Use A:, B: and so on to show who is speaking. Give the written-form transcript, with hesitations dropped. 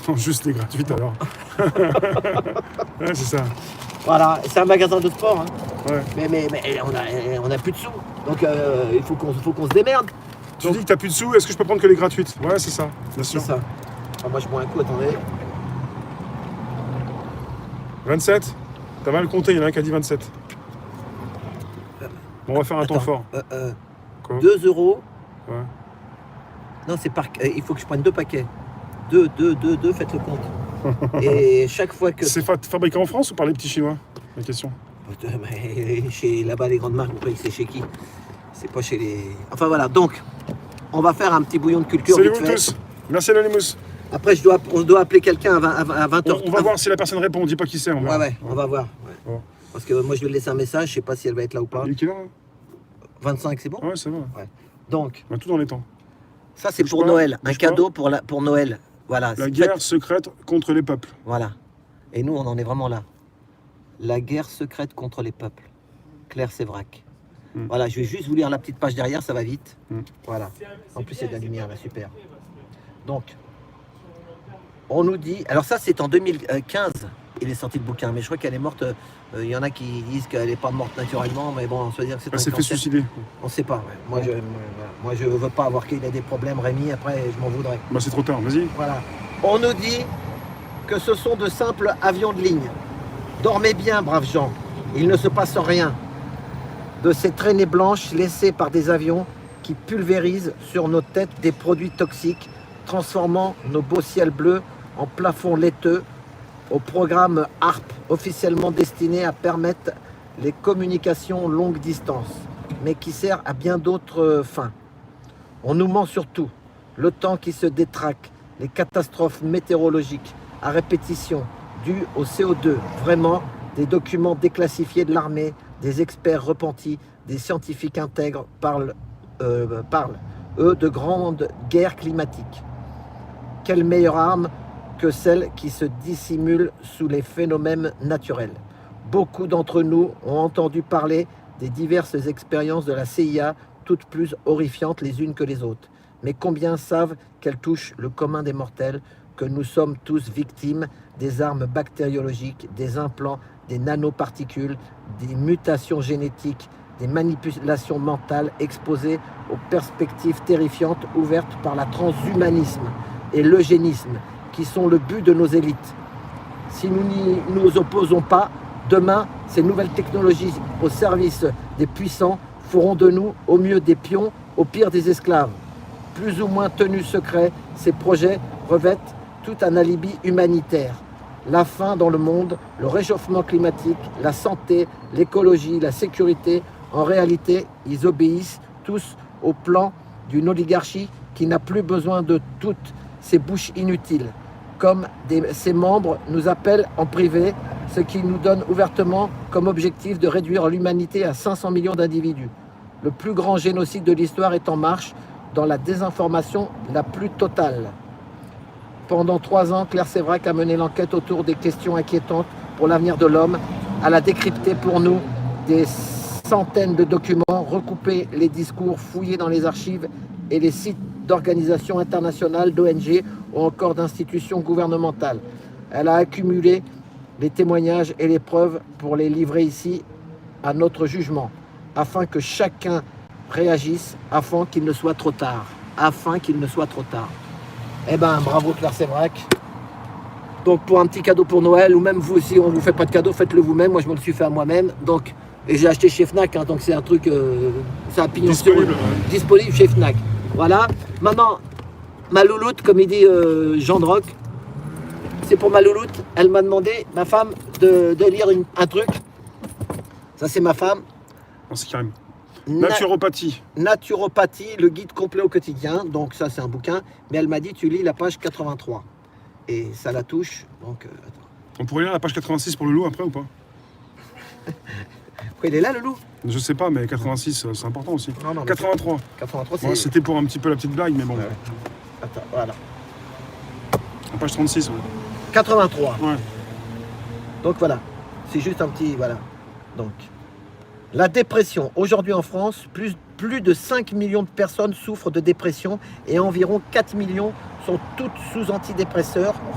A: Non, juste les gratuites alors. Ouais, c'est ça.
B: Voilà, c'est un magasin de sport. Hein.
A: Ouais.
B: Mais on a plus de sous. Donc il faut qu'on se démerde.
A: Tu dis que t'as plus de sous, est-ce que je peux prendre que les gratuites? Ouais, c'est ça, bien
B: C'est
A: sûr.
B: ça. Ah, moi je bois un coup, attendez.
A: 27? T'as mal compté, il y en a un qui a dit 27. Bon, on va faire un temps
B: Attends,
A: fort. Quoi?
B: 2 €.
A: Ouais.
B: Non, c'est par. Il faut que je prenne 2 paquets. 2, faites le compte. Et chaque fois que.
A: C'est fabriqué en France ou par les petits Chinois? La question.
B: Mais chez là-bas, les grandes marques, vous croyez que c'est chez qui? C'est pas chez les. Enfin voilà, donc, on va faire un petit bouillon de culture.
A: Salut
B: vite
A: vous
B: fait.
A: tous. Merci Anonymous.
B: Après, on doit appeler quelqu'un à 20h.
A: On va voir si la personne répond, on dit pas qui c'est.
B: Ouais, on va voir. Ouais.
A: Bon.
B: Parce que moi, je vais laisser un message, je sais pas si elle va être là ou pas.
A: Il est quelle heure, hein?
B: 25, c'est bon?
A: Ouais, ça va.
B: Ouais. Donc,
A: On est tout dans les temps.
B: ça, c'est
A: Bouge
B: pour
A: pas,
B: Noël. Un
A: bouge
B: cadeau pour Noël. Voilà.
A: La
B: c'est-
A: guerre secrète contre les peuples.
B: Voilà. Et nous, on en est vraiment là. La guerre secrète contre les peuples. Claire Sévrac. Voilà, je vais juste vous lire la petite page derrière, ça va vite. Voilà. En plus, c'est de la lumière, là, super. Donc, on nous dit... Alors ça, c'est en 2015, il est sorti le bouquin. Mais je crois qu'elle est morte... Il y en a qui disent qu'elle n'est pas morte naturellement. Mais bon, on se dire que c'est
A: Elle
B: un
A: s'est fait
B: cancer.
A: suicider.
B: On ne sait pas. Ouais. Moi, je veux pas avoir qu'il ait des problèmes, Rémi. Après, je m'en voudrais.
A: Bah c'est trop tard, vas-y.
B: Voilà. On nous dit que ce sont de simples avions de ligne. Dormez bien, braves gens. Il ne se passe rien de ces traînées blanches laissées par des avions qui pulvérisent sur nos têtes des produits toxiques, transformant nos beaux ciels bleus en plafonds laiteux, au programme HARP, officiellement destiné à permettre les communications longue distance, mais qui sert à bien d'autres fins. On nous ment sur tout, le temps qui se détraque, les catastrophes météorologiques à répétition dues au CO2, vraiment des documents déclassifiés de l'armée, des experts repentis, des scientifiques intègres parlent, eux, de grandes guerres climatiques. Quelle meilleure arme que celle qui se dissimule sous les phénomènes naturels. Beaucoup d'entre nous ont entendu parler des diverses expériences de la CIA, toutes plus horrifiantes les unes que les autres. Mais combien savent qu'elles touchent le commun des mortels, que nous sommes tous victimes des armes bactériologiques, des implants, des nanoparticules, des mutations génétiques, des manipulations mentales exposées aux perspectives terrifiantes ouvertes par la transhumanisme et l'eugénisme, qui sont le but de nos élites. Si nous n'y nous opposons pas, demain, ces nouvelles technologies au service des puissants feront de nous au mieux des pions, au pire des esclaves. Plus ou moins tenus secrets, ces projets revêtent tout un alibi humanitaire. La faim dans le monde, le réchauffement climatique, la santé, l'écologie, la sécurité, en réalité, ils obéissent tous au plan d'une oligarchie qui n'a plus besoin de toutes ces bouches inutiles. Comme ses membres nous appellent en privé, ce qui nous donne ouvertement comme objectif de réduire l'humanité à 500 millions d'individus. Le plus grand génocide de l'histoire est en marche dans la désinformation la plus totale. Pendant 3 ans, Claire Sévrac a mené l'enquête autour des questions inquiétantes pour l'avenir de l'homme. Elle a décrypté pour nous des centaines de documents, recoupé les discours, fouillé dans les archives et les sites d'organisations internationales, d'ONG ou encore d'institutions gouvernementales. Elle a accumulé les témoignages et les preuves pour les livrer ici à notre jugement, afin que chacun réagisse, afin qu'il ne soit trop tard. Eh ben, bravo Claire Sévrac. Donc pour un petit cadeau pour Noël, ou même vous aussi, on vous fait pas de cadeau, faites-le vous-même. Moi je me le suis fait à moi-même. Donc, et j'ai acheté chez Fnac, hein, donc c'est un truc, c'est un pignon sur rue. Disponible chez Fnac. Voilà. Maman, ma louloute, comme il dit Jean de Rock, c'est pour ma louloute. Elle m'a demandé, ma femme, de lire un truc. Ça c'est ma femme.
A: Non, c'est carrément. Naturopathie.
B: Naturopathie, le guide complet au quotidien. Donc ça c'est un bouquin. Mais elle m'a dit, tu lis la page 83. Et ça la touche. Donc, attends.
A: On pourrait lire la page 86 pour le loup après ou pas?
B: Pourquoi il est là le loup?
A: Je sais pas, mais 86 c'est important aussi.
B: Non,
A: 83.
B: 83 c'est...
A: Bon, c'était pour un petit peu la petite blague, mais bon.
B: Ouais. Attends, voilà.
A: La page 36, ouais.
B: 83.
A: Ouais.
B: Donc voilà, c'est juste un petit... Voilà. Donc, la dépression. Aujourd'hui en France, plus de 5 millions de personnes souffrent de dépression et environ 4 millions sont toutes sous antidépresseurs,